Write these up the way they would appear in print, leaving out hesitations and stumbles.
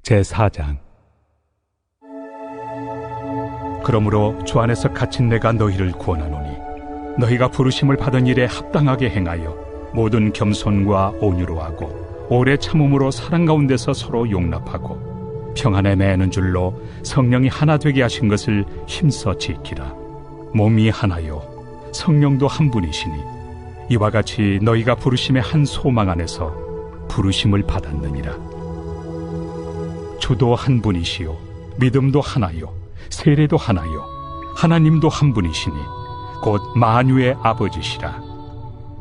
제4장. 그러므로 주 안에서 갇힌 내가 너희를 구원하노니 너희가 부르심을 받은 일에 합당하게 행하여 모든 겸손과 온유로 하고 오래 참음으로 사랑 가운데서 서로 용납하고 평안에 매는 줄로 성령이 하나 되게 하신 것을 힘써 지키라. 몸이 하나요 성령도 한 분이시니 이와 같이 너희가 부르심의 한 소망 안에서 부르심을 받았느니라. 주도 한 분이시요 믿음도 하나요 세례도 하나요 하나님도 한 분이시니 곧 만유의 아버지시라.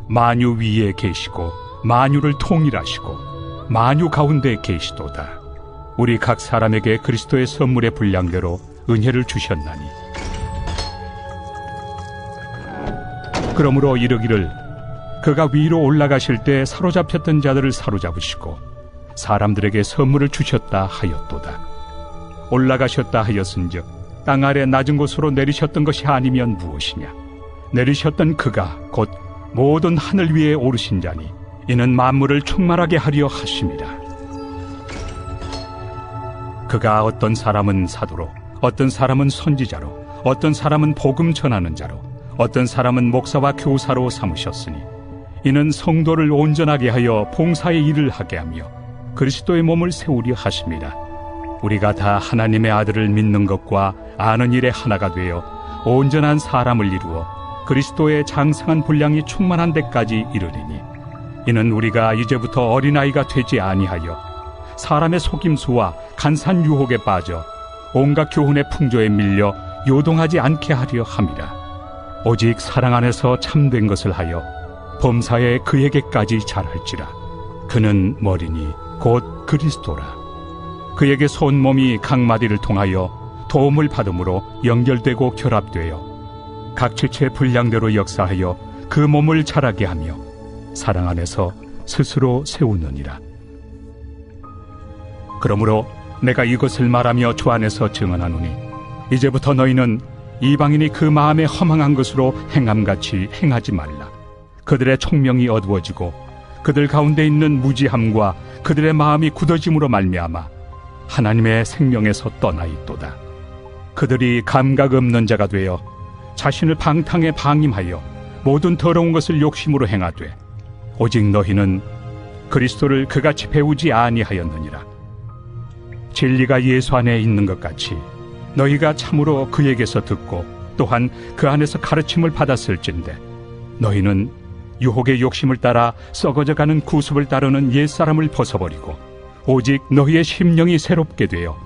만유 위에 계시고 만유를 통일하시고 만유 가운데 계시도다. 우리 각 사람에게 그리스도의 선물의 분량대로 은혜를 주셨나니 그러므로 이르기를 그가 위로 올라가실 때 사로잡혔던 자들을 사로잡으시고 사람들에게 선물을 주셨다 하였도다. 올라가셨다 하였은즉 땅 아래 낮은 곳으로 내리셨던 것이 아니면 무엇이냐. 내리셨던 그가 곧 모든 하늘 위에 오르신 자니 이는 만물을 충만하게 하려 하심이라. 그가 어떤 사람은 사도로 어떤 사람은 선지자로 어떤 사람은 복음 전하는 자로 어떤 사람은 목사와 교사로 삼으셨으니 이는 성도를 온전하게 하여 봉사의 일을 하게 하며 그리스도의 몸을 세우려 하심이라. 우리가 다 하나님의 아들을 믿는 것과 아는 일에 하나가 되어 온전한 사람을 이루어 그리스도의 장성한 분량이 충만한 데까지 이르리니 이는 우리가 이제부터 어린아이가 되지 아니하여 사람의 속임수와 간산 유혹에 빠져 온갖 교훈의 풍조에 밀려 요동하지 않게 하려 함이라. 오직 사랑 안에서 참된 것을 하여 범사에 그에게까지 잘할지라. 그는 머리니 곧 그리스도라. 그에게 온 몸이 각 마디를 통하여 도움을 받음으로 연결되고 결합되어 각 지체의 분량대로 역사하여 그 몸을 자라게 하며 사랑 안에서 스스로 세우느니라. 그러므로 내가 이것을 말하며 주 안에서 증언하노니 이제부터 너희는 이방인이 그 마음에 허망한 것으로 행함같이 행하지 말라. 그들의 총명이 어두워지고 그들 가운데 있는 무지함과 그들의 마음이 굳어짐으로 말미암아 하나님의 생명에서 떠나 있도다. 그들이 감각 없는 자가 되어 자신을 방탕에 방임하여 모든 더러운 것을 욕심으로 행하되 오직 너희는 그리스도를 그같이 배우지 아니하였느니라. 진리가 예수 안에 있는 것 같이 너희가 참으로 그에게서 듣고 또한 그 안에서 가르침을 받았을진데 너희는 유혹의 욕심을 따라 썩어져가는 구습을 따르는 옛사람을 벗어버리고 오직 너희의 심령이 새롭게 되어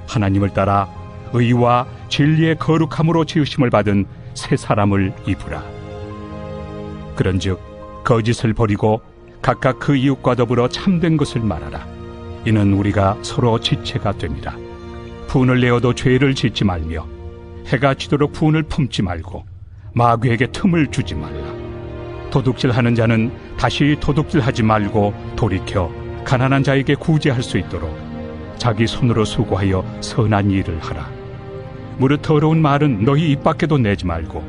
하나님을 따라 의와 진리의 거룩함으로 지으심을 받은 새 사람을 입으라. 그런즉 거짓을 버리고 각각 그 이웃과 더불어 참된 것을 말하라. 이는 우리가 서로 지체가 됨이라. 분을 내어도 죄를 짓지 말며 해가 지도록 분을 품지 말고 마귀에게 틈을 주지 말라. 도둑질하는 자는 다시 도둑질하지 말고 돌이켜 가난한 자에게 구제할 수 있도록 자기 손으로 수고하여 선한 일을 하라. 무릇 더러운 말은 너희 입 밖에도 내지 말고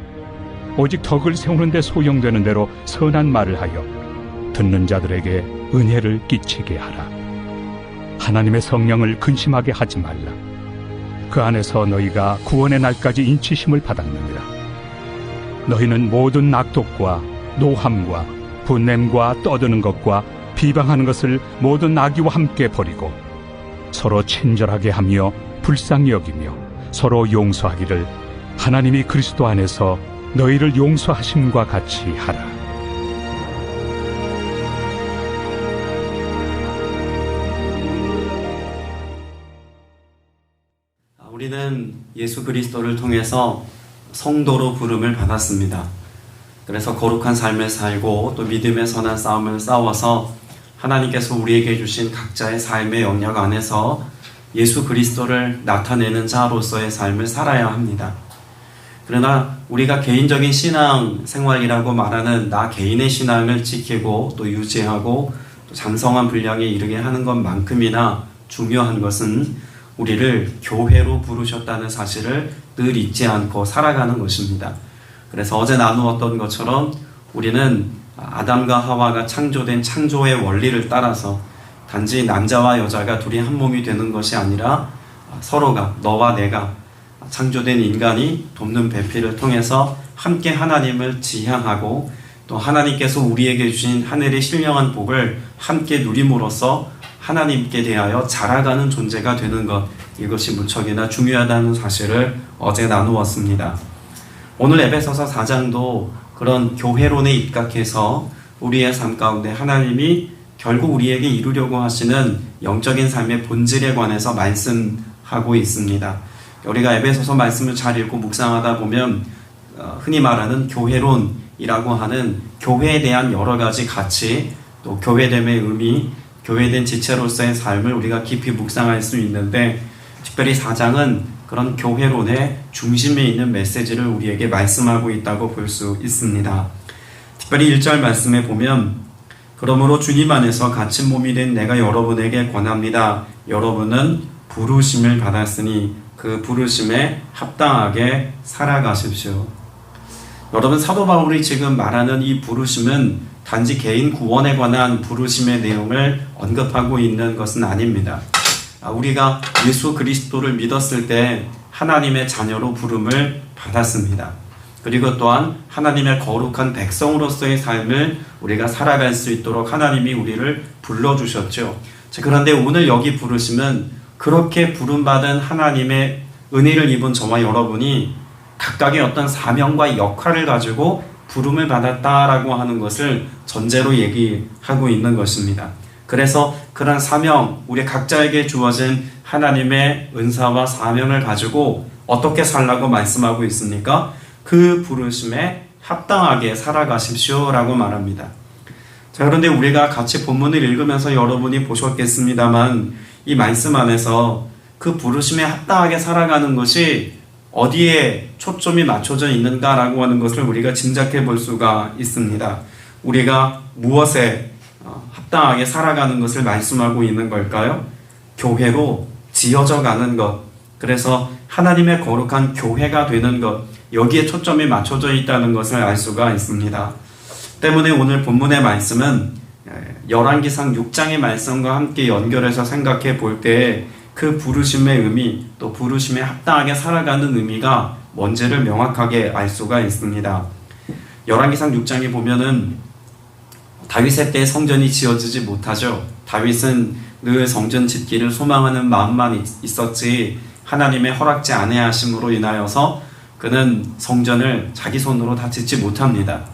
오직 덕을 세우는 데 소용되는 대로 선한 말을 하여 듣는 자들에게 은혜를 끼치게 하라. 하나님의 성령을 근심하게 하지 말라. 그 안에서 너희가 구원의 날까지 인치심을 받았느니라. 너희는 모든 낙독과 노함과 분냄과 떠드는 것과 비방하는 것을 모든 악의와 함께 버리고 서로 친절하게 하며 불쌍히 여기며 서로 용서하기를 하나님이 그리스도 안에서 너희를 용서하심과 같이 하라. 우리는 예수 그리스도를 통해서 성도로 부름을 받았습니다. 그래서 거룩한 삶을 살고 또 믿음의 선한 싸움을 싸워서 하나님께서 우리에게 주신 각자의 삶의 영역 안에서 예수 그리스도를 나타내는 자로서의 삶을 살아야 합니다. 그러나 우리가 개인적인 신앙 생활이라고 말하는 나 개인의 신앙을 지키고 또 유지하고 또 장성한 분량에 이르게 하는 것만큼이나 중요한 것은 우리를 교회로 부르셨다는 사실을 늘 잊지 않고 살아가는 것입니다. 그래서 어제 나누었던 것처럼 우리는 아담과 하와가 창조된 창조의 원리를 따라서 단지 남자와 여자가 둘이 한 몸이 되는 것이 아니라 서로가 너와 내가 창조된 인간이 돕는 배필을 통해서 함께 하나님을 지향하고 또 하나님께서 우리에게 주신 하늘의 신령한 복을 함께 누림으로써 하나님께 대하여 자라가는 존재가 되는 것, 이것이 무척이나 중요하다는 사실을 어제 나누었습니다. 오늘 에베소서 4장도 그런 교회론에 입각해서 우리의 삶 가운데 하나님이 결국 우리에게 이루려고 하시는 영적인 삶의 본질에 관해서 말씀하고 있습니다. 우리가 에베소서 말씀을 잘 읽고 묵상하다 보면 흔히 말하는 교회론이라고 하는 교회에 대한 여러 가지 가치, 또 교회됨의 의미, 교회된 지체로서의 삶을 우리가 깊이 묵상할 수 있는데, 특별히 4장은 그런 교회론의 중심에 있는 메시지를 우리에게 말씀하고 있다고 볼 수 있습니다. 특별히 1절 말씀에 보면, 그러므로 주님 안에서 갇힌 몸이 된 내가 여러분에게 권합니다. 여러분은 부르심을 받았으니 그 부르심에 합당하게 살아가십시오. 여러분, 사도 바울이 지금 말하는 이 부르심은 단지 개인 구원에 관한 부르심의 내용을 언급하고 있는 것은 아닙니다. 우리가 예수 그리스도를 믿었을 때 하나님의 자녀로 부름을 받았습니다. 그리고 또한 하나님의 거룩한 백성으로서의 삶을 우리가 살아갈 수 있도록 하나님이 우리를 불러주셨죠. 그런데 오늘 여기 부르심은 그렇게 부름받은 하나님의 은혜를 입은 저와 여러분이 각각의 어떤 사명과 역할을 가지고 부름을 받았다라고 하는 것을 전제로 얘기하고 있는 것입니다. 그래서 그런 사명, 우리 각자에게 주어진 하나님의 은사와 사명을 가지고 어떻게 살라고 말씀하고 있습니까? 그 부르심에 합당하게 살아가십시오 라고 말합니다. 자, 그런데 우리가 같이 본문을 읽으면서 여러분이 보셨겠습니다만 이 말씀 안에서 그 부르심에 합당하게 살아가는 것이 어디에 초점이 맞춰져 있는가라고 하는 것을 우리가 짐작해 볼 수가 있습니다. 우리가 무엇에 합당하게 살아가는 것을 말씀하고 있는 걸까요? 교회로 지어져 가는 것, 그래서 하나님의 거룩한 교회가 되는 것, 여기에 초점이 맞춰져 있다는 것을 알 수가 있습니다. 때문에 오늘 본문의 말씀은 열왕기상 6장의 말씀과 함께 연결해서 생각해 볼 때 그 부르심의 의미, 또 부르심에 합당하게 살아가는 의미가 뭔지를 명확하게 알 수가 있습니다. 열왕기상 6장에 보면은 다윗의 때 성전이 지어지지 못하죠. 다윗은 늘 성전 짓기를 소망하는 마음만 있었지 하나님의 허락지 아니하심으로 인하여서 그는 성전을 자기 손으로 다 짓지 못합니다.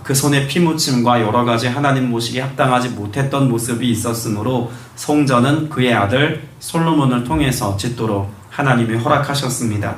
그 손에 피묻힘과 여러 가지 하나님 모시기에 합당하지 못했던 모습이 있었으므로 성전은 그의 아들 솔로몬을 통해서 짓도록 하나님이 허락하셨습니다.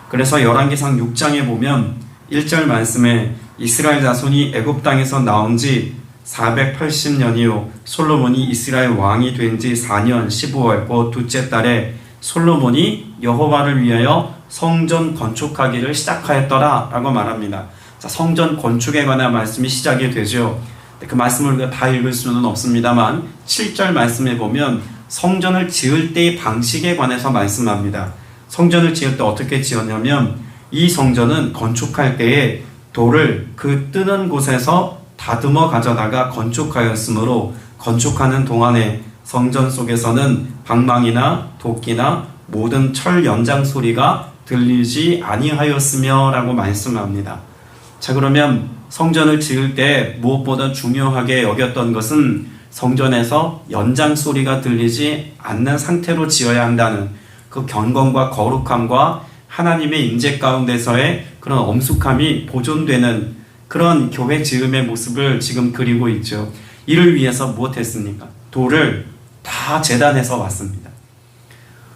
그래서 열왕기상 6장에 보면 1절 말씀에 이스라엘 자손이 애굽 땅에서 나온 지 480년이요 솔로몬이 이스라엘 왕이 된 지 4년 15월 곧 둘째 달에 솔로몬이 여호와를 위하여 성전 건축하기를 시작하였더라 라고 말합니다. 자, 성전 건축에 관한 말씀이 시작이 되죠. 그 말씀을 우리가 다 읽을 수는 없습니다만 7절 말씀에 보면 성전을 지을 때의 방식에 관해서 말씀합니다. 성전을 지을 때 어떻게 지었냐면 이 성전은 건축할 때에 돌을 그 뜨는 곳에서 다듬어 가져다가 건축하였으므로 건축하는 동안에 성전 속에서는 방망이나 도끼나 모든 철 연장 소리가 들리지 아니하였으며 라고 말씀합니다. 자, 그러면 성전을 지을 때 무엇보다 중요하게 여겼던 것은 성전에서 연장 소리가 들리지 않는 상태로 지어야 한다는 그 경건과 거룩함과 하나님의 임재 가운데서의 그런 엄숙함이 보존되는 그런 교회 지음의 모습을 지금 그리고 있죠. 이를 위해서 무엇했습니까? 돌을 다 재단해서 왔습니다.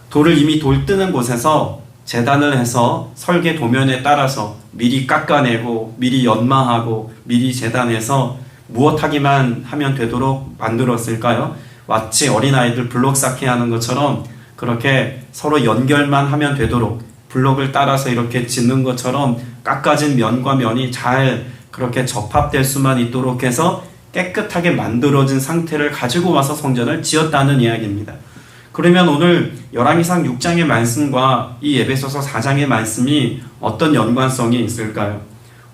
돌을 이미 돌 뜨는 곳에서 재단을 해서 설계 도면에 따라서 미리 깎아내고 미리 연마하고 미리 재단해서 무엇하기만 하면 되도록 만들었을까요? 마치 어린아이들 블록 쌓기 하는 것처럼 그렇게 서로 연결만 하면 되도록 블록을 따라서 이렇게 짓는 것처럼 깎아진 면과 면이 잘 그렇게 접합될 수만 있도록 해서 깨끗하게 만들어진 상태를 가지고 와서 성전을 지었다는 이야기입니다. 그러면 오늘 열왕기상 6장의 말씀과 이 에베소서 4장의 말씀이 어떤 연관성이 있을까요?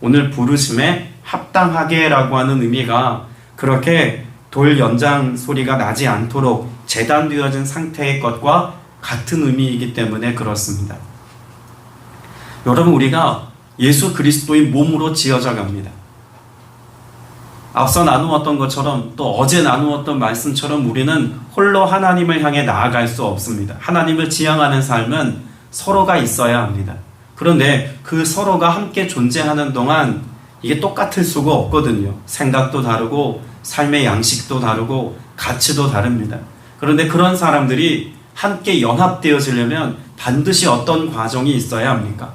오늘 부르심에 합당하게 라고 하는 의미가 그렇게 돌 연장 소리가 나지 않도록 재단되어진 상태의 것과 같은 의미이기 때문에 그렇습니다. 여러분, 우리가 예수 그리스도의 몸으로 지어져 갑니다. 앞서 나누었던 것처럼 또 어제 나누었던 말씀처럼 우리는 홀로 하나님을 향해 나아갈 수 없습니다. 하나님을 지향하는 삶은 서로가 있어야 합니다. 그런데 그 서로가 함께 존재하는 동안 이게 똑같을 수가 없거든요. 생각도 다르고 삶의 양식도 다르고 가치도 다릅니다. 그런데 그런 사람들이 함께 연합되어지려면 반드시 어떤 과정이 있어야 합니까?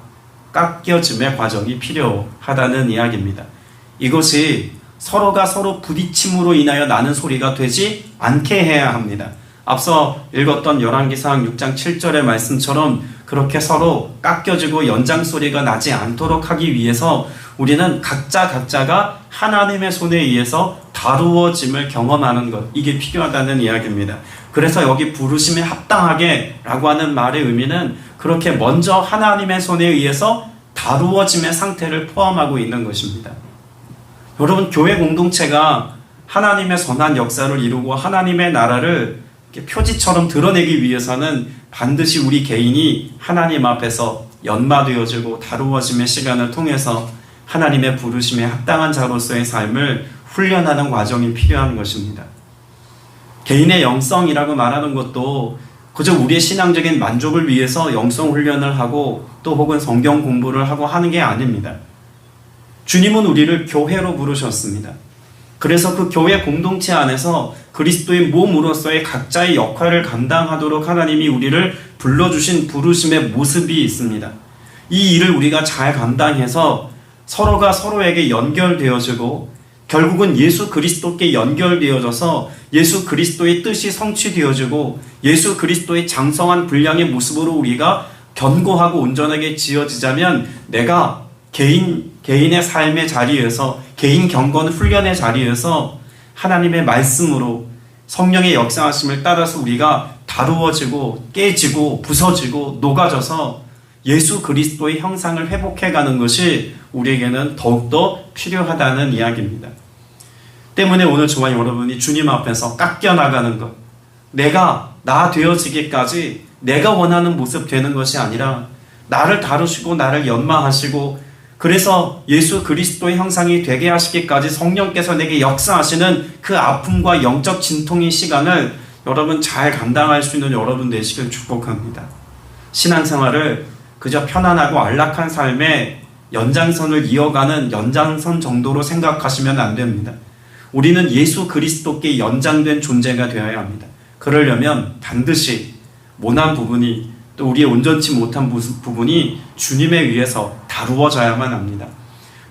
깎여짐의 과정이 필요하다는 이야기입니다. 이것이 서로가 서로 부딪힘으로 인하여 나는 소리가 되지 않게 해야 합니다. 앞서 읽었던 열왕기상 6장 7절의 말씀처럼 그렇게 서로 깎여지고 연장 소리가 나지 않도록 하기 위해서 우리는 각자가 하나님의 손에 의해서 다루어짐을 경험하는 것, 이게 필요하다는 이야기입니다. 그래서 여기 부르심에 합당하게 라고 하는 말의 의미는 그렇게 먼저 하나님의 손에 의해서 다루어짐의 상태를 포함하고 있는 것입니다. 여러분, 교회 공동체가 하나님의 선한 역사를 이루고 하나님의 나라를 표지처럼 드러내기 위해서는 반드시 우리 개인이 하나님 앞에서 연마되어지고 다루어짐의 시간을 통해서 하나님의 부르심에 합당한 자로서의 삶을 훈련하는 과정이 필요한 것입니다. 개인의 영성이라고 말하는 것도 그저 우리의 신앙적인 만족을 위해서 영성 훈련을 하고 또 혹은 성경 공부를 하고 하는 게 아닙니다. 주님은 우리를 교회로 부르셨습니다. 그래서 그 교회 공동체 안에서 그리스도의 몸으로서의 각자의 역할을 감당하도록 하나님이 우리를 불러주신 부르심의 모습이 있습니다. 이 일을 우리가 잘 감당해서 서로가 서로에게 연결되어지고 결국은 예수 그리스도께 연결되어져서 예수 그리스도의 뜻이 성취되어지고 예수 그리스도의 장성한 분량의 모습으로 우리가 견고하고 온전하게 지어지자면 내가 개인의 삶의 자리에서 개인 경건 훈련의 자리에서 하나님의 말씀으로 성령의 역사하심을 따라서 우리가 다루어지고 깨지고 부서지고 녹아져서 예수 그리스도의 형상을 회복해가는 것이 우리에게는 더욱더 필요하다는 이야기입니다. 때문에 오늘 저와 여러분이 주님 앞에서 깎여나가는 것, 내가 나 되어지기까지 내가 원하는 모습 되는 것이 아니라 나를 다루시고 나를 연마하시고 그래서 예수 그리스도의 형상이 되게 하시기까지 성령께서 내게 역사하시는 그 아픔과 영적 진통의 시간을 여러분 잘 감당할 수 있는 여러분 되시길 축복합니다. 신앙생활을 그저 편안하고 안락한 삶의 연장선을 이어가는 연장선 정도로 생각하시면 안 됩니다. 우리는 예수 그리스도께 연장된 존재가 되어야 합니다. 그러려면 반드시 모난 부분이 또 우리의 온전치 못한 부분이 주님에 의해서 다루어져야만 합니다.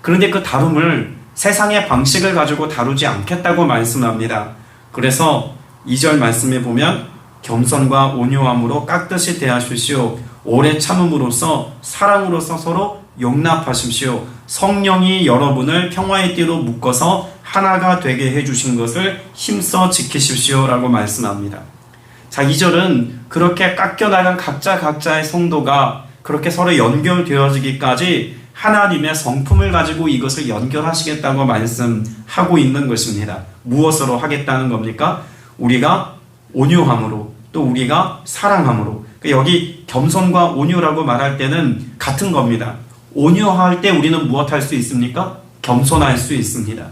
그런데 그 다룸을 세상의 방식을 가지고 다루지 않겠다고 말씀합니다. 그래서 2절 말씀에 보면 겸손과 온유함으로 깍듯이 대하십시오. 오래 참음으로써 사랑으로서 서로 용납하십시오. 성령이 여러분을 평화의 띠로 묶어서 하나가 되게 해주신 것을 힘써 지키십시오 라고 말씀합니다. 자, 2절은 그렇게 깎여나간 각자의 성도가 그렇게 서로 연결되어지기까지 하나님의 성품을 가지고 이것을 연결하시겠다고 말씀하고 있는 것입니다. 무엇으로 하겠다는 겁니까? 우리가 온유함으로 또 우리가 사랑함으로. 여기 겸손과 온유라고 말할 때는 같은 겁니다. 온유할 때 우리는 무엇할 수 있습니까? 겸손할 수 있습니다.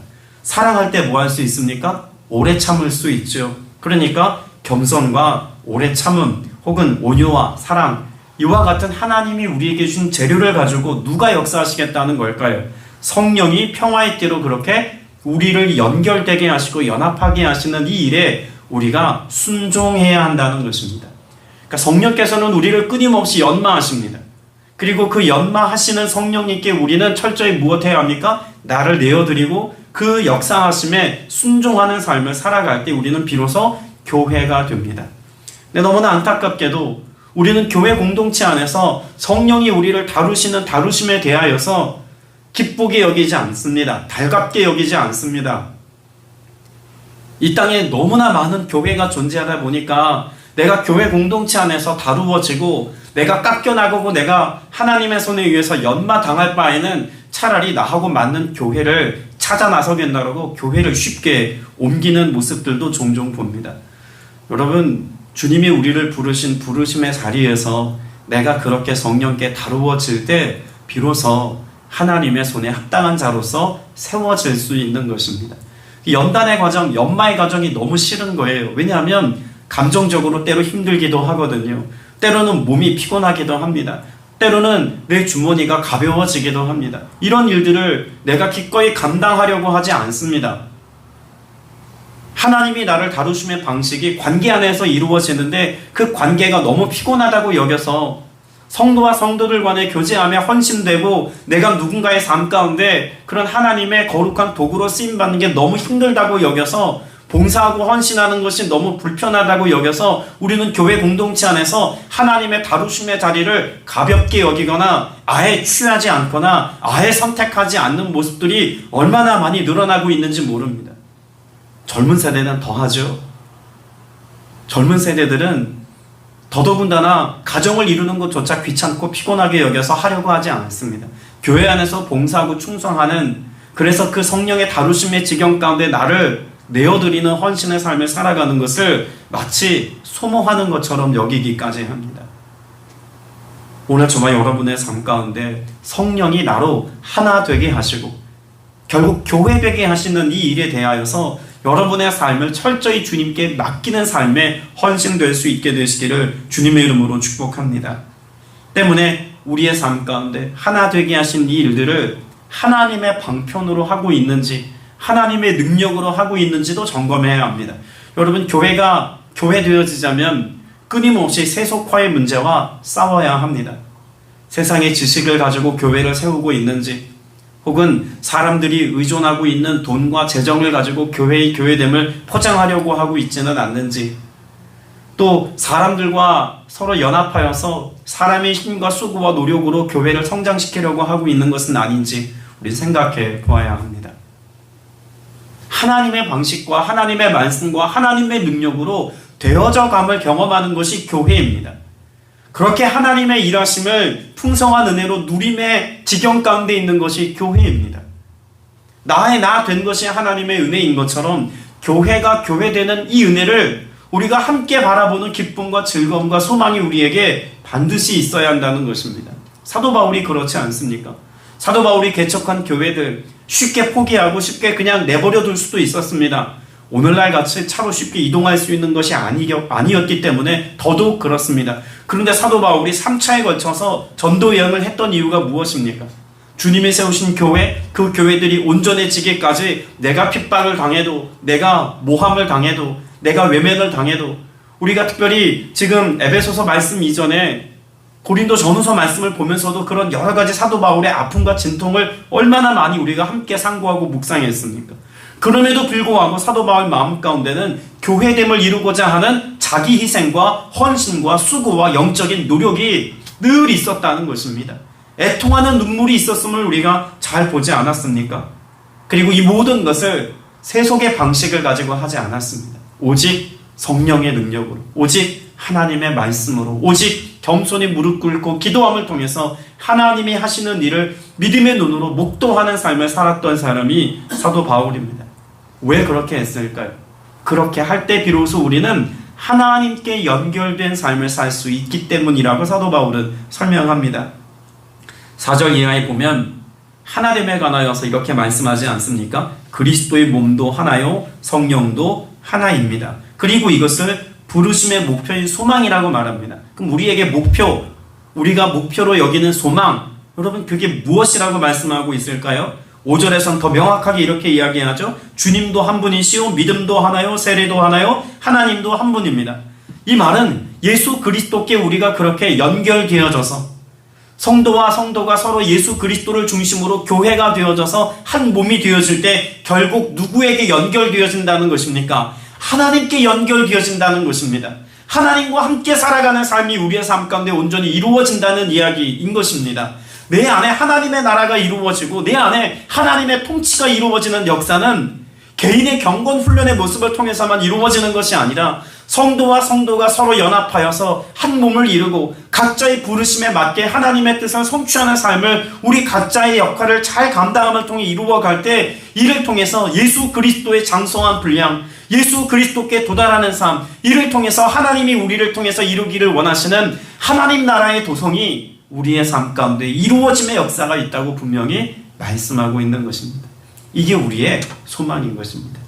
사랑할 때 뭐 할 수 있습니까? 오래 참을 수 있죠. 그러니까 겸손과 오래 참음 혹은 온유와 사랑, 이와 같은 하나님이 우리에게 준 재료를 가지고 누가 역사하시겠다는 걸까요? 성령이 평화의 띠로 그렇게 우리를 연결되게 하시고 연합하게 하시는 이 일에 우리가 순종해야 한다는 것입니다. 그러니까 성령께서는 우리를 끊임없이 연마하십니다. 그리고 그 연마하시는 성령님께 우리는 철저히 무엇해야 합니까? 나를 내어드리고 그 역사하심에 순종하는 삶을 살아갈 때 우리는 비로소 교회가 됩니다. 근데 너무나 안타깝게도 우리는 교회 공동체 안에서 성령이 우리를 다루시는 다루심에 대하여서 기쁘게 여기지 않습니다. 달갑게 여기지 않습니다. 이 땅에 너무나 많은 교회가 존재하다 보니까 내가 교회 공동체 안에서 다루어지고 내가 깎여나가고 내가 하나님의 손에 의해서 연마당할 바에는 차라리 나하고 맞는 교회를 찾아 나서겠나라고 교회를 쉽게 옮기는 모습들도 종종 봅니다. 여러분, 주님이 우리를 부르신 부르심의 자리에서 내가 그렇게 성령께 다루어질 때 비로소 하나님의 손에 합당한 자로서 세워질 수 있는 것입니다. 연단의 과정, 연마의 과정이 너무 싫은 거예요. 왜냐하면 감정적으로 때로 힘들기도 하거든요. 때로는 몸이 피곤하기도 합니다. 때로는 내 주머니가 가벼워지기도 합니다. 이런 일들을 내가 기꺼이 감당하려고 하지 않습니다. 하나님이 나를 다루심의 방식이 관계 안에서 이루어지는데 그 관계가 너무 피곤하다고 여겨서 성도와 성도들 간의 교제함에 헌신되고 내가 누군가의 삶 가운데 그런 하나님의 거룩한 도구로 쓰임받는 게 너무 힘들다고 여겨서 봉사하고 헌신하는 것이 너무 불편하다고 여겨서 우리는 교회 공동체 안에서 하나님의 다루심의 자리를 가볍게 여기거나 아예 취하지 않거나 아예 선택하지 않는 모습들이 얼마나 많이 늘어나고 있는지 모릅니다. 젊은 세대는 더하죠. 젊은 세대들은 더더군다나 가정을 이루는 것조차 귀찮고 피곤하게 여겨서 하려고 하지 않습니다. 교회 안에서 봉사하고 충성하는, 그래서 그 성령의 다루심의 지경 가운데 나를 내어드리는 헌신의 삶을 살아가는 것을 마치 소모하는 것처럼 여기기까지 합니다. 오늘 저와 여러분의 삶 가운데 성령이 나로 하나 되게 하시고 결국 교회 되게 하시는 이 일에 대하여서 여러분의 삶을 철저히 주님께 맡기는 삶에 헌신될 수 있게 되시기를 주님의 이름으로 축복합니다. 때문에 우리의 삶 가운데 하나 되게 하신 이 일들을 하나님의 방편으로 하고 있는지 하나님의 능력으로 하고 있는지도 점검해야 합니다. 여러분, 교회가 교회 되어지자면 끊임없이 세속화의 문제와 싸워야 합니다. 세상의 지식을 가지고 교회를 세우고 있는지, 혹은 사람들이 의존하고 있는 돈과 재정을 가지고 교회의 교회됨을 포장하려고 하고 있지는 않는지, 또 사람들과 서로 연합하여서 사람의 힘과 수고와 노력으로 교회를 성장시키려고 하고 있는 것은 아닌지 우리 생각해 보아야 합니다. 하나님의 방식과 하나님의 말씀과 하나님의 능력으로 되어져감을 경험하는 것이 교회입니다. 그렇게 하나님의 일하심을 풍성한 은혜로 누림의 지경 가운데 있는 것이 교회입니다. 나의 나 된 것이 하나님의 은혜인 것처럼 교회가 교회되는 이 은혜를 우리가 함께 바라보는 기쁨과 즐거움과 소망이 우리에게 반드시 있어야 한다는 것입니다. 사도 바울이 그렇지 않습니까? 사도 바울이 개척한 교회들 쉽게 포기하고 쉽게 그냥 내버려 둘 수도 있었습니다. 오늘날 같이 차로 쉽게 이동할 수 있는 것이 아니었기 때문에 더더욱 그렇습니다. 그런데 사도 바울이 3차에 걸쳐서 전도 여행을 했던 이유가 무엇입니까? 주님이 세우신 교회, 그 교회들이 온전해지기까지 내가 핍박을 당해도, 내가 모함을 당해도, 내가 외면을 당해도, 우리가 특별히 지금 에베소서 말씀 이전에 고린도 전후서 말씀을 보면서도 그런 여러 가지 사도 바울의 아픔과 진통을 얼마나 많이 우리가 함께 상고하고 묵상했습니까? 그럼에도 불구하고 사도 바울 마음 가운데는 교회됨을 이루고자 하는 자기 희생과 헌신과 수고와 영적인 노력이 늘 있었다는 것입니다. 애통하는 눈물이 있었음을 우리가 잘 보지 않았습니까? 그리고 이 모든 것을 세속의 방식을 가지고 하지 않았습니다. 오직 성령의 능력으로, 오직 하나님의 말씀으로, 오직 겸손히 무릎 꿇고 기도함을 통해서 하나님이 하시는 일을 믿음의 눈으로 목도하는 삶을 살았던 사람이 사도 바울입니다. 왜 그렇게 했을까요? 그렇게 할 때 비로소 우리는 하나님께 연결된 삶을 살 수 있기 때문이라고 사도 바울은 설명합니다. 4절 이하에 보면 하나됨에 관하여서 이렇게 말씀하지 않습니까? 그리스도의 몸도 하나요, 성령도 하나입니다. 그리고 이것을 부르심의 목표인 소망이라고 말합니다. 그럼 우리에게 목표, 우리가 목표로 여기는 소망, 여러분 그게 무엇이라고 말씀하고 있을까요? 5절에서는 더 명확하게 이렇게 이야기하죠. 주님도 한 분이시오, 믿음도 하나요, 세례도 하나요, 하나님도 한 분입니다. 이 말은 예수 그리스도께 우리가 그렇게 연결되어져서 성도와 성도가 서로 예수 그리스도를 중심으로 교회가 되어져서 한 몸이 되어질 때 결국 누구에게 연결되어진다는 것입니까? 하나님께 연결되어진다는 것입니다. 하나님과 함께 살아가는 삶이 우리의 삶 가운데 온전히 이루어진다는 이야기인 것입니다. 내 안에 하나님의 나라가 이루어지고 내 안에 하나님의 통치가 이루어지는 역사는 개인의 경건 훈련의 모습을 통해서만 이루어지는 것이 아니라 성도와 성도가 서로 연합하여서 한 몸을 이루고 각자의 부르심에 맞게 하나님의 뜻을 성취하는 삶을 우리 각자의 역할을 잘 감당함을 통해 이루어갈 때 이를 통해서 예수 그리스도의 장성한 분량, 예수 그리스도께 도달하는 삶, 이를 통해서 하나님이 우리를 통해서 이루기를 원하시는 하나님 나라의 도성이 우리의 삶 가운데 이루어짐의 역사가 있다고 분명히 말씀하고 있는 것입니다. 이게 우리의 소망인 것입니다.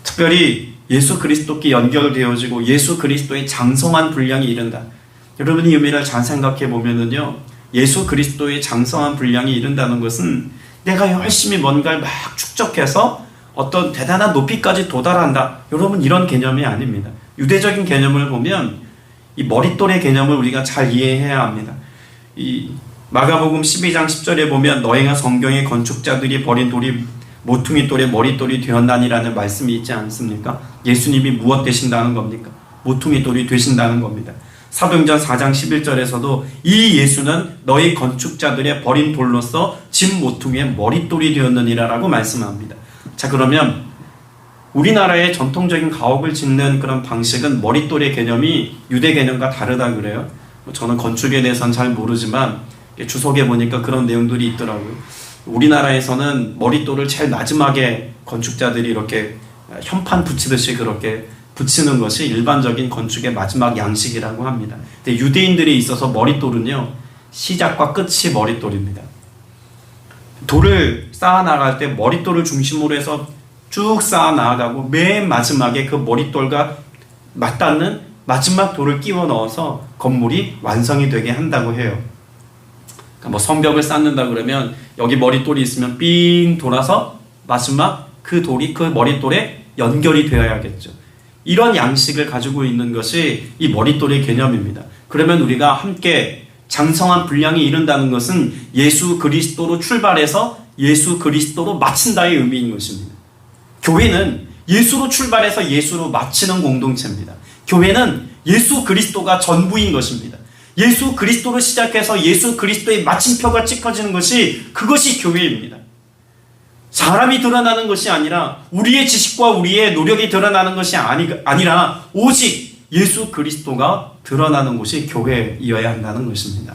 특별히 예수 그리스도께 연결되어지고 예수 그리스도의 장성한 분량이 이른다. 여러분이 의미를 잘 생각해 보면은요, 예수 그리스도의 장성한 분량이 이른다는 것은 내가 열심히 뭔가를 막 축적해서 어떤 대단한 높이까지 도달한다. 여러분, 이런 개념이 아닙니다. 유대적인 개념을 보면 이 머릿돌의 개념을 우리가 잘 이해해야 합니다. 이 마가복음 12장 10절에 보면 너희가 성경의 건축자들이 버린 돌이 모퉁이 돌의 머릿돌이 되었나니라는 말씀이 있지 않습니까? 예수님이 무엇 되신다는 겁니까? 모퉁이 돌이 되신다는 겁니다. 사도행전 4장 11절에서도 이 예수는 너희 건축자들의 버린 돌로서 집 모퉁이의 머릿돌이 되었느니라 라고 말씀합니다. 자, 그러면 우리나라의 전통적인 가옥을 짓는 그런 방식은 머릿돌의 개념이 유대 개념과 다르다 그래요. 저는 건축에 대해서는 잘 모르지만 주석에 보니까 그런 내용들이 있더라고요. 우리나라에서는 머릿돌을 제일 마지막에 건축자들이 이렇게 현판 붙이듯이 그렇게 붙이는 것이 일반적인 건축의 마지막 양식이라고 합니다. 근데 유대인들이 있어서 머릿돌은요, 시작과 끝이 머릿돌입니다. 돌을 쌓아 나갈 때 머릿돌을 중심으로 해서 쭉 쌓아 나가고 맨 마지막에 그 머릿돌과 맞닿는 마지막 돌을 끼워 넣어서 건물이 완성이 되게 한다고 해요. 그러니까 뭐 성벽을 쌓는다 그러면 여기 머릿돌이 있으면 삥 돌아서 마지막 그 돌이 그 머릿돌에 연결이 되어야겠죠. 이런 양식을 가지고 있는 것이 이 머릿돌의 개념입니다. 그러면 우리가 함께 장성한 분량이 이른다는 것은 예수 그리스도로 출발해서 예수 그리스도로 마친다의 의미인 것입니다. 교회는 예수로 출발해서 예수로 마치는 공동체입니다. 교회는 예수 그리스도가 전부인 것입니다. 예수 그리스도로 시작해서 예수 그리스도의 마침표가 찍혀지는 것이 그것이 교회입니다. 사람이 드러나는 것이 아니라 우리의 지식과 우리의 노력이 드러나는 것이 아니라 오직 예수 그리스도가 드러나는 곳이 교회이어야 한다는 것입니다.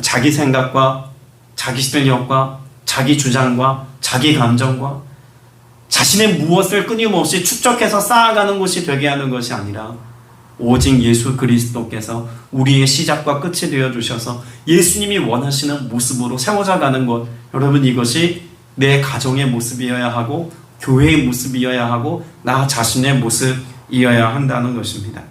자기 생각과 자기 실력과 자기 주장과 자기 감정과 자신의 무엇을 끊임없이 축적해서 쌓아가는 것이 되게 하는 것이 아니라 오직 예수 그리스도께서 우리의 시작과 끝이 되어주셔서 예수님이 원하시는 모습으로 세워져 가는 것, 여러분, 이것이 내 가정의 모습이어야 하고 교회의 모습이어야 하고 나 자신의 모습이어야 한다는 것입니다.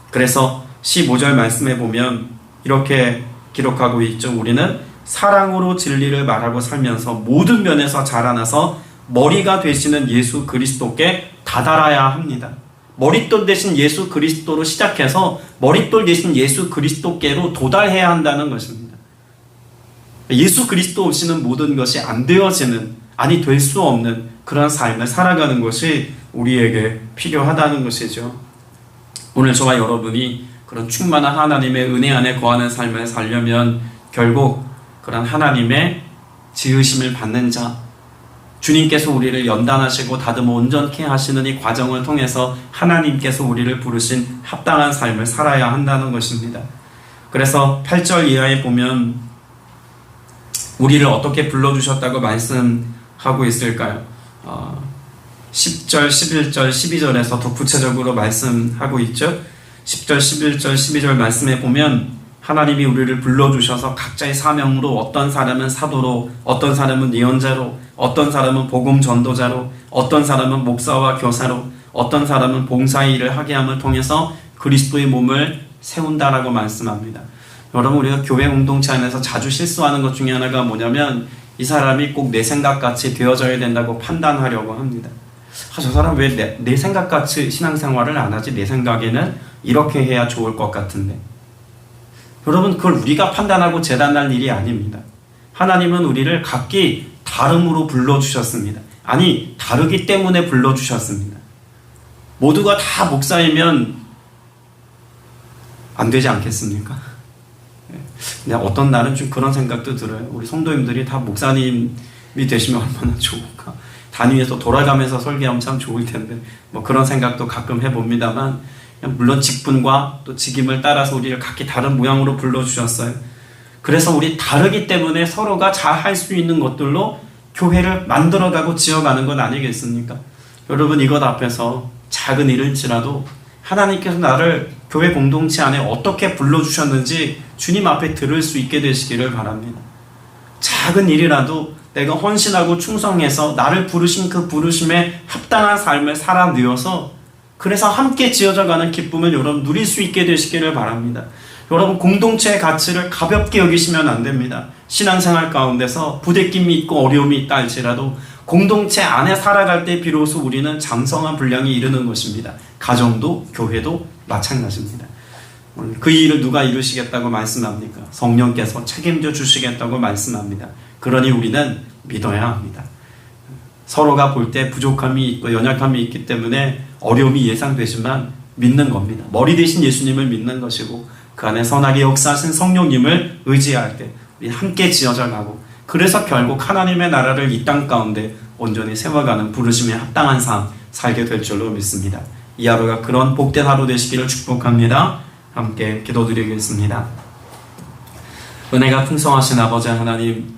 그래서 15절 말씀에 보면 이렇게 기록하고 있죠. 우리는 사랑으로 진리를 말하고 살면서 모든 면에서 자라나서 머리가 되시는 예수 그리스도께 다다라야 합니다. 머릿돌 대신 예수 그리스도로 시작해서 머릿돌 대신 예수 그리스도께로 도달해야 한다는 것입니다. 예수 그리스도 없이는 모든 것이 안 되어지는, 아니 될 수 없는 그런 삶을 살아가는 것이 우리에게 필요하다는 것이죠. 오늘 저와 여러분이 그런 충만한 하나님의 은혜 안에 거하는 삶을 살려면 결국 그런 하나님의 지으심을 받는 자, 주님께서 우리를 연단하시고 다듬어 온전케 하시는 이 과정을 통해서 하나님께서 우리를 부르신 합당한 삶을 살아야 한다는 것입니다. 그래서 8절 이하에 보면 우리를 어떻게 불러주셨다고 말씀하고 있을까요? 10절, 11절, 12절에서 더 구체적으로 말씀하고 있죠. 10절, 11절, 12절 말씀에 보면 하나님이 우리를 불러주셔서 각자의 사명으로 어떤 사람은 사도로, 어떤 사람은 예언자로, 어떤 사람은 복음 전도자로, 어떤 사람은 목사와 교사로, 어떤 사람은 봉사의 일을 하게 함을 통해서 그리스도의 몸을 세운다라고 말씀합니다. 여러분, 우리가 교회 공동체 안에서 자주 실수하는 것 중에 하나가 뭐냐면 이 사람이 꼭 내 생각같이 되어져야 된다고 판단하려고 합니다. 저 사람 왜 내 생각같이 신앙생활을 안 하지? 내 생각에는 이렇게 해야 좋을 것 같은데. 여러분, 그걸 우리가 판단하고 재단할 일이 아닙니다. 하나님은 우리를 각기 다름으로 불러주셨습니다. 아니, 다르기 때문에 불러주셨습니다. 모두가 다 목사이면 안 되지 않겠습니까? 근데 어떤 날은 좀 그런 생각도 들어요. 우리 성도님들이 다 목사님이 되시면 얼마나 좋을까. 단위에서 돌아가면서 설계하면 참 좋을 텐데 뭐 그런 생각도 가끔 해봅니다만, 물론 직분과 또 직임을 따라서 우리를 각기 다른 모양으로 불러주셨어요. 그래서 우리 다르기 때문에 서로가 잘 할 수 있는 것들로 교회를 만들어가고 지어가는 것 아니겠습니까? 여러분, 이것 앞에서 작은 일일지라도 하나님께서 나를 교회 공동체 안에 어떻게 불러주셨는지 주님 앞에 들을 수 있게 되시기를 바랍니다. 작은 일이라도 내가 헌신하고 충성해서 나를 부르신 그 부르심에 합당한 삶을 살아내어서 그래서 함께 지어져가는 기쁨을 여러분 누릴 수 있게 되시기를 바랍니다. 여러분, 공동체의 가치를 가볍게 여기시면 안 됩니다. 신앙생활 가운데서 부대낌이 있고 어려움이 있다 할지라도 공동체 안에 살아갈 때 비로소 우리는 장성한 분량이 이르는 것입니다. 가정도 교회도 마찬가지입니다. 그 일을 누가 이루시겠다고 말씀합니까? 성령께서 책임져 주시겠다고 말씀합니다. 그러니 우리는 믿어야 합니다. 서로가 볼 때 부족함이 있고 연약함이 있기 때문에 어려움이 예상되지만 믿는 겁니다. 머리 대신 예수님을 믿는 것이고 그 안에 선하게 역사하신 성령님을 의지할 때 우리 함께 지어져 가고, 그래서 결국 하나님의 나라를 이 땅 가운데 온전히 세워가는 부르심에 합당한 삶 살게 될 줄로 믿습니다. 이 하루가 그런 복된 하루 되시기를 축복합니다. 함께 기도드리겠습니다. 은혜가 풍성하신 아버지 하나님,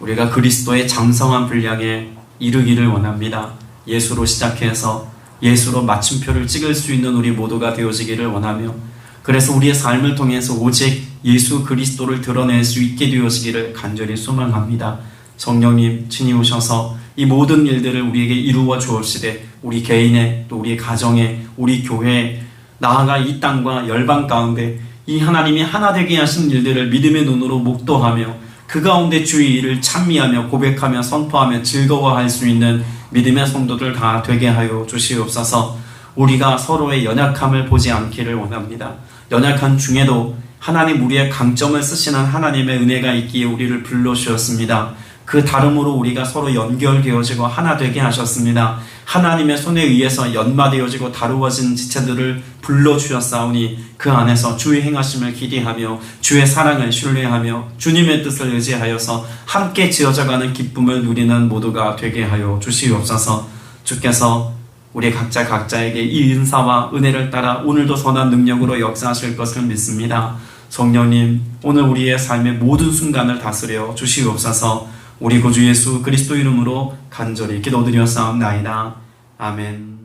우리가 그리스도의 장성한 분량에 이르기를 원합니다. 예수로 시작해서 예수로 마침표를 찍을 수 있는 우리 모두가 되어지기를 원하며, 그래서 우리의 삶을 통해서 오직 예수 그리스도를 드러낼 수 있게 되어지기를 간절히 소망합니다. 성령님 친히 오셔서 이 모든 일들을 우리에게 이루어 주옵시되 우리 개인의, 또 우리 가정의, 우리 교회에, 나아가 이 땅과 열방 가운데 이 하나님이 하나 되게 하신 일들을 믿음의 눈으로 목도하며 그 가운데 주의 일을 찬미하며 고백하며 선포하며 즐거워할 수 있는 믿음의 성도들 다 되게 하여 주시옵소서. 우리가 서로의 연약함을 보지 않기를 원합니다. 연약한 중에도 하나님 우리의 강점을 쓰시는 하나님의 은혜가 있기에 우리를 불러주셨습니다. 그 다름으로 우리가 서로 연결되어지고 하나 되게 하셨습니다. 하나님의 손에 의해서 연마되어지고 다루어진 지체들을 불러주셨사오니 그 안에서 주의 행하심을 기대하며 주의 사랑을 신뢰하며 주님의 뜻을 의지하여서 함께 지어져가는 기쁨을 누리는 모두가 되게 하여 주시옵소서. 주께서 우리 각자에게 이 은사와 은혜를 따라 오늘도 선한 능력으로 역사하실 것을 믿습니다. 성령님, 오늘 우리의 삶의 모든 순간을 다스려 주시옵소서. 우리 구주 예수 그리스도 이름으로 간절히 기도드렸사옵나이다. 아멘.